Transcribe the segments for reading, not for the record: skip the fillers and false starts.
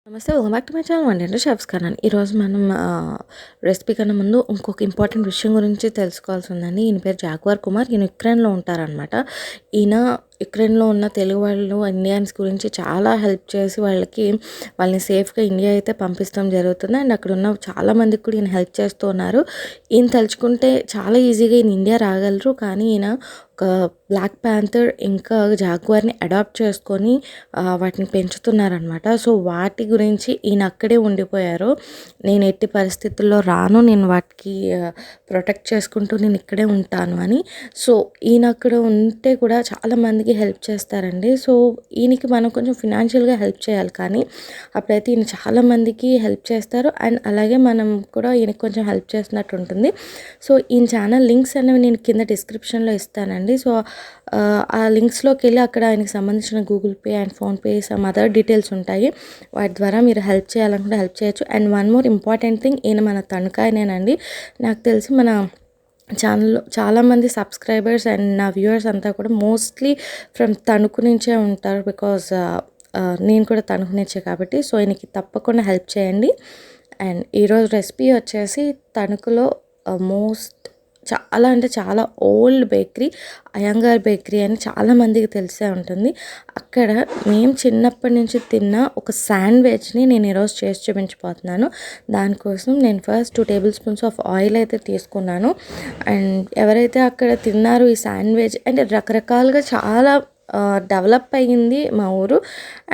నమస్తే. Welcome back to my channel వంటింట్లో chefs Kannan. ఈరోజు మనం రెసిపీ కన్నా ముందు ఇంకొక ఇంపార్టెంట్ విషయం గురించి తెలుసుకోవాల్సి ఉందండి. ఈయన పేరు జాగ్వార్ కుమార్. ఈయన యుక్రెయిన్‌లో ఉంటారనమాట. ఈయన యుక్రెయిన్‌లో ఉన్న తెలుగు వాళ్ళు, ఇండియన్స్ గురించి చాలా హెల్ప్ చేసి వాళ్ళని సేఫ్‌గా ఇండియా అయితే పంపిస్తాం జరుగుతుంది. అండ్ అక్కడ ఉన్న చాలా మందికి కూడా ఈయన హెల్ప్ చేస్తూ ఉన్నారు. ఈయన తలుచుకుంటే చాలా ఈజీగా ఈయన ఇండియా రాగలరు. కానీ ఈయన ఒక బ్లాక్ ప్యాంథర్ ఇంకా జాగ్వార్‌ని అడాప్ట్ చేసుకొని వాటిని పెంచుతున్నారనమాట. సో వాటి గురించి ఈయన అక్కడే ఉండిపోయారు. నేను ఎట్టి పరిస్థితుల్లో రాను, నేను వాటికి ప్రొటెక్ట్ చేసుకుంటూ నేను ఇక్కడే ఉంటాను అని. సో ఈయన అక్కడ ఉంటే కూడా చాలామందికి హెల్ప్ చేస్తారండి. సో ఈయనకి మనం కొంచెం ఫినాన్షియల్గా హెల్ప్ చేయాలి, కానీ అప్పుడైతే ఈయన చాలామందికి హెల్ప్ చేస్తారు. అండ్ అలాగే మనం కూడా ఈయనకి కొంచెం హెల్ప్ చేసినట్టు ఉంటుంది. సో ఈయన ఛానల్ లింక్స్ అనేవి నేను కింద డిస్క్రిప్షన్లో ఇస్తానండి. సో ఆ లింక్స్లోకి వెళ్ళి అక్కడ ఆయనకి సంబంధించిన Google pay and PhonePe some other details ఉంటాయి. వాటి ద్వారా మీరు హెల్ప్ చేయాలనుకుంటే హెల్ప్ చేయొచ్చు. And one more important thing, ఈయన మన తణుకాయనేనండి. నాకు తెలిసి మన ఛానల్లో చాలామంది సబ్స్క్రైబర్స్ అండ్ నా వ్యూవర్స్ అంతా కూడా మోస్ట్లీ ఫ్రమ్ తణుకు నుంచే ఉంటారు. బికాజ్ నేను కూడా తణుకు నుంచే కాబట్టి. సో ఆయనకి తప్పకుండా హెల్ప్ చేయండి. అండ్ ఈరోజు రెసిపీ వచ్చేసి తణుకులో చాలా అంటే చాలా ఓల్డ్ బేకరీ, అయ్యంగార్ బేకరీ అని చాలామందికి తెలిసే ఉంటుంది. అక్కడ మేము చిన్నప్పటి నుంచి తిన్న ఒక శాండ్విచ్ని నేను ఈరోజు చేసి చూపించబోతున్నాను. దానికోసం నేను first 2 table spoons of oil అయితే తీసుకున్నాను. అండ్ ఎవరైతే అక్కడ తిన్నారో ఈ శాండ్విచ్, అంటే రకరకాలుగా చాలా డెవలప్ అయ్యింది మా ఊరు.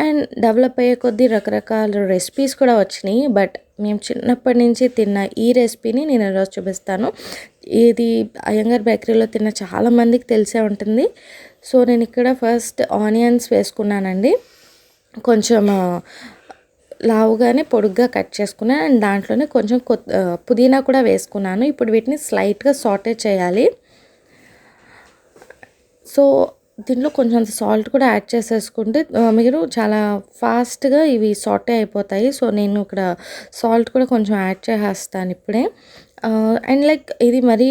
అండ్ డెవలప్ అయ్యే కొద్దీ రకరకాల రెసిపీస్ కూడా వచ్చినాయి. బట్ మేము చిన్నప్పటి నుంచి తిన్న ఈ రెసిపీని నేను ఈరోజు చూపిస్తాను. ఇది అయ్యంగార్ బేకరీలో తిన్న చాలామందికి తెలిసే ఉంటుంది. సో నేను ఇక్కడ ఫస్ట్ ఆనియన్స్ వేసుకున్నానండి. కొంచెం లావుగానే పొడుగ్గా కట్ చేసుకున్నాను. అండ్ దాంట్లోనే కొంచెం పుదీనా కూడా వేసుకున్నాను. ఇప్పుడు వీటిని స్లైట్గా సాటే చేయాలి. సో దీంట్లో కొంచెం సాల్ట్ కూడా యాడ్ చేసేసుకుంటే మీరు చాలా ఫాస్ట్గా ఇవి సాటే అయిపోతాయి. సో నేను ఇక్కడ సాల్ట్ కూడా కొంచెం యాడ్ చేసేస్తాను ఇప్పుడే. అండ్ లైక్ ఇది మరీ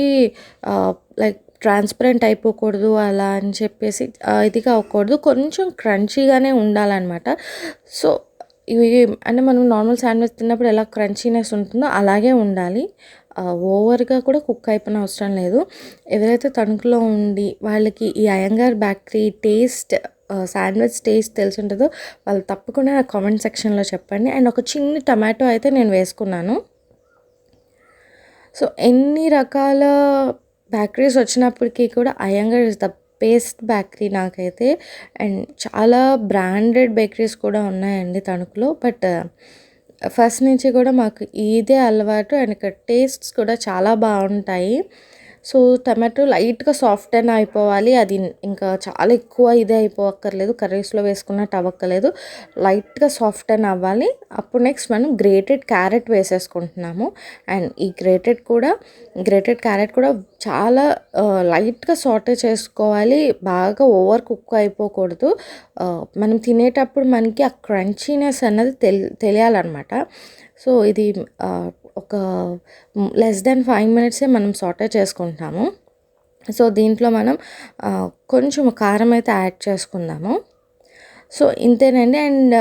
లైక్ ట్రాన్స్పరెంట్ అయిపోకూడదు అలా అని చెప్పేసి ఇదిగా అవ్వకూడదు, కొంచెం క్రంచీగానే ఉండాలన్నమాట. సో ఇవి అంటే మనం నార్మల్ శాండ్విచ్ తిన్నప్పుడు ఎలా క్రంచీనెస్ ఉంటుందో అలాగే ఉండాలి. ఓవర్గా కూడా కుక్ అయిపోయిన అవసరం లేదు. ఎవరైతే తణుకులో ఉండి వాళ్ళకి ఈ Iyengar bakery taste, sandwich taste తెలిసి ఉంటుందో వాళ్ళు తప్పకుండా నా కామెంట్ సెక్షన్లో చెప్పండి. అండ్ ఒక చిన్న టమాటో అయితే నేను వేసుకున్నాను. సో ఎన్ని రకాల బేకరీస్ వచ్చినప్పటికీ కూడా Iyengar is the best bakery నాకైతే. అండ్ చాలా బ్రాండెడ్ బేకరీస్ కూడా ఉన్నాయండి తణుకులో. బట్ ఫస్ట్ నుంచి కూడా మాకు ఇదే అలవాటు. అండ్ ఇక్కడ టేస్ట్స్ కూడా చాలా బాగుంటాయి. సో టమాటో లైట్గా సాఫ్ట్ అయినా అయిపోవాలి. అది ఇంకా చాలా ఎక్కువ ఇదే అయిపోక్కర్లేదు, కర్రీస్లో వేసుకున్నట్టు అవ్వక్కర్లేదు. లైట్గా సాఫ్ట్ అయినా అవ్వాలి. అప్పుడు నెక్స్ట్ మనం గ్రేటెడ్ క్యారెట్ వేసేసుకుంటున్నాము. అండ్ ఈ గ్రేటెడ్ క్యారెట్ కూడా చాలా లైట్గా సాటే చేసుకోవాలి. బాగా ఓవర్ కుక్ అయిపోకూడదు. మనం తినేటప్పుడు మనకి ఆ క్రంచీనెస్ అన్నది తెలియాలన్నమాట. సో ఇది ఒక లెస్ దెన్ 5 మినిట్సే మనం సాటే చేసుకుంటాము. సో దీంట్లో మనం కొంచెం కారం అయితే యాడ్ చేసుకుందాము. సో ఇంతేనండి. అండ్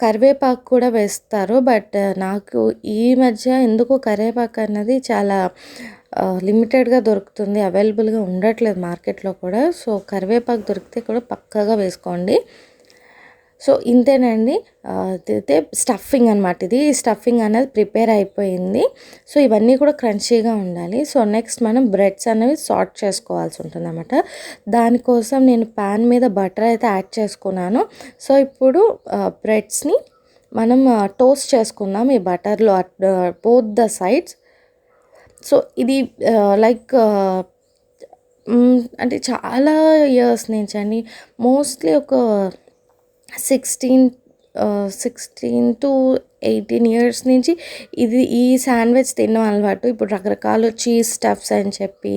కరివేపాకు కూడా వేస్తారు. బట్ నాకు ఈ మధ్య ఎందుకో కరివేపాకు అన్నది చాలా లిమిటెడ్గా దొరుకుతుంది, అవైలబుల్గా ఉండట్లేదు మార్కెట్లో కూడా. సో కరివేపాకు దొరికితే కూడా పక్కాగా వేసుకోండి. సో ఇంతేనండి. అయితే స్టఫింగ్ అనమాట. ఇది స్టఫింగ్ అనేది ప్రిపేర్ అయిపోయింది. సో ఇవన్నీ కూడా క్రంచీగా ఉండాలి. సో నెక్స్ట్ మనం బ్రెడ్స్ అనేవి సార్ట్ చేసుకోవాల్సి ఉంటుంది అన్నమాట. దానికోసం నేను ప్యాన్ మీద బటర్ అయితే యాడ్ చేసుకున్నాను. సో ఇప్పుడు బ్రెడ్స్ని మనం టోస్ట్ చేసుకుందాం ఈ బటర్లో బోత్ ద సైడ్స్. సో ఇది లైక్ అంటే చాలా ఇయర్స్ నుంచి అండి, మోస్ట్లీ ఒక 16 to 18 ఇయర్స్ నుంచి ఈ శాండ్విచ్ తినడం అలవాటు. ఇప్పుడు రకరకాల చీజ్ స్టఫ్స్ అని చెప్పి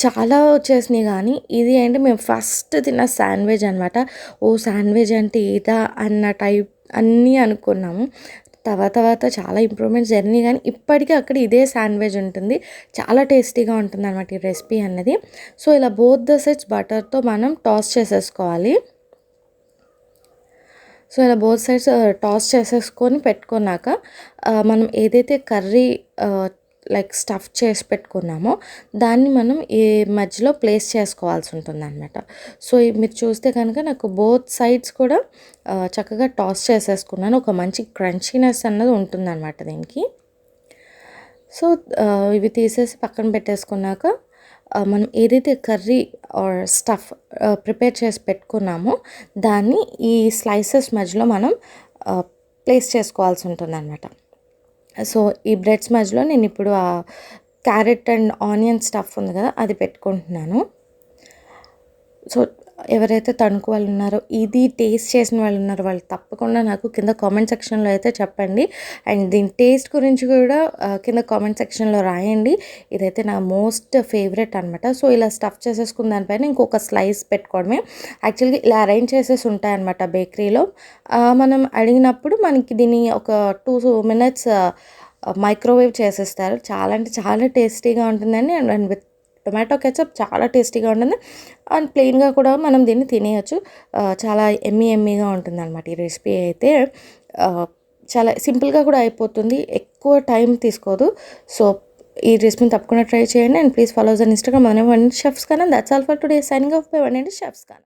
చాలా వచ్చేసినాయి, కానీ ఇది అంటే మేము ఫస్ట్ తిన్న శాండ్విచ్ అనమాట. శాండ్విచ్ అంటే ఇదా అన్న టైప్ అన్నీ అనుకున్నాము. తర్వాత చాలా ఇంప్రూవ్మెంట్స్ జరిగినాయి, కానీ ఇప్పటికీ అక్కడ ఇదే శాండ్విచ్ ఉంటుంది. చాలా టేస్టీగా ఉంటుంది అనమాట ఈ రెసిపీ అన్నది. సో ఇలా బోత్ ద సైడ్స్ బటర్తో మనం టాస్ చేసేసుకోవాలి. సో, ఇలా బోత్ సైడ్స్ టాస్ చేసేసుకొని పెట్టుకున్నాక మనం ఏదైతే కర్రీ లైక్ స్టఫ్ చేసి పెట్టుకున్నామో దాన్ని మనం ఈ మధ్యలో ప్లేస్ చేసుకోవాల్సి ఉంటుందన్నమాట. సో, మీరు చూస్తే కనుక నాకు బోత్ సైడ్స్ కూడా చక్కగా టాస్ చేసేసుకున్నాను. ఒక మంచి క్రంచీనెస్ అన్నది ఉంటుందన్నమాట దీనికి. సో, ఇవి తీసేసి పక్కన పెట్టేసుకున్నాక మనం ఏదైతే కర్రీ ఆర్ స్టఫ్ ప్రిపేర్ చేసి పెట్టుకున్నామో దాన్ని ఈ స్లైసెస్ మధ్యలో మనం ప్లేస్ చేసుకోవాల్సి ఉంటుందన్నమాట. సో, ఈ బ్రెడ్స్ మధ్యలో నేనిప్పుడు క్యారెట్ అండ్ ఆనియన్ స్టఫ్ ఉంది కదా! అది పెట్టుకుంటున్నాను. సో, ఎవరైతే తణుకు వాళ్ళున్నారో, ఇది టేస్ట్ చేసిన వాళ్ళున్నారో, వాళ్ళు తప్పకుండా నాకు కింద కామెంట్ సెక్షన్‌లో అయితే చెప్పండి. అండ్ దీని టేస్ట్ గురించి కూడా కింద కామెంట్ సెక్షన్‌లో రాయండి. ఇదైతే నా మోస్ట్ ఫేవరెట్ అనమాట. సో, ఇలా స్టఫ్ చేసేసుకున్న దానిపైన ఇంకొక స్లైస్ పెట్టుకోవడమే. యాక్చువల్‌గా ఇలా అరేంజ్ చేసేసి ఉంటాయన్నమాట బేకరీలో. మనం అడిగినప్పుడు మనకి దీన్ని ఒక 2 మినిట్స్ మైక్రోవేవ్ చేసేస్తారు. చాలా అంటే చాలా టేస్టీగా ఉంటుందండి. అండ్ విత్ టొమాటో కెచప్ చాలా టేస్టీగా ఉంటుంది. అండ్ ప్లెయిన్‌గా కూడా మనం దీన్ని తినేయొచ్చు. చాలా యమ్మీగా ఉంటుందన్నమాట ఈ రెసిపీ అయితే. చాలా సింపుల్‌గా కూడా అయిపోతుంది. ఎక్కువ టైం తీసుకోదు. సో, ఈ రెసిపీని తప్పకుండా ట్రై చేయండి. And please follow us on Instagram. My name is Chefs Cannan. That's all for today. Signing off by Vantinti Chefs Cannan.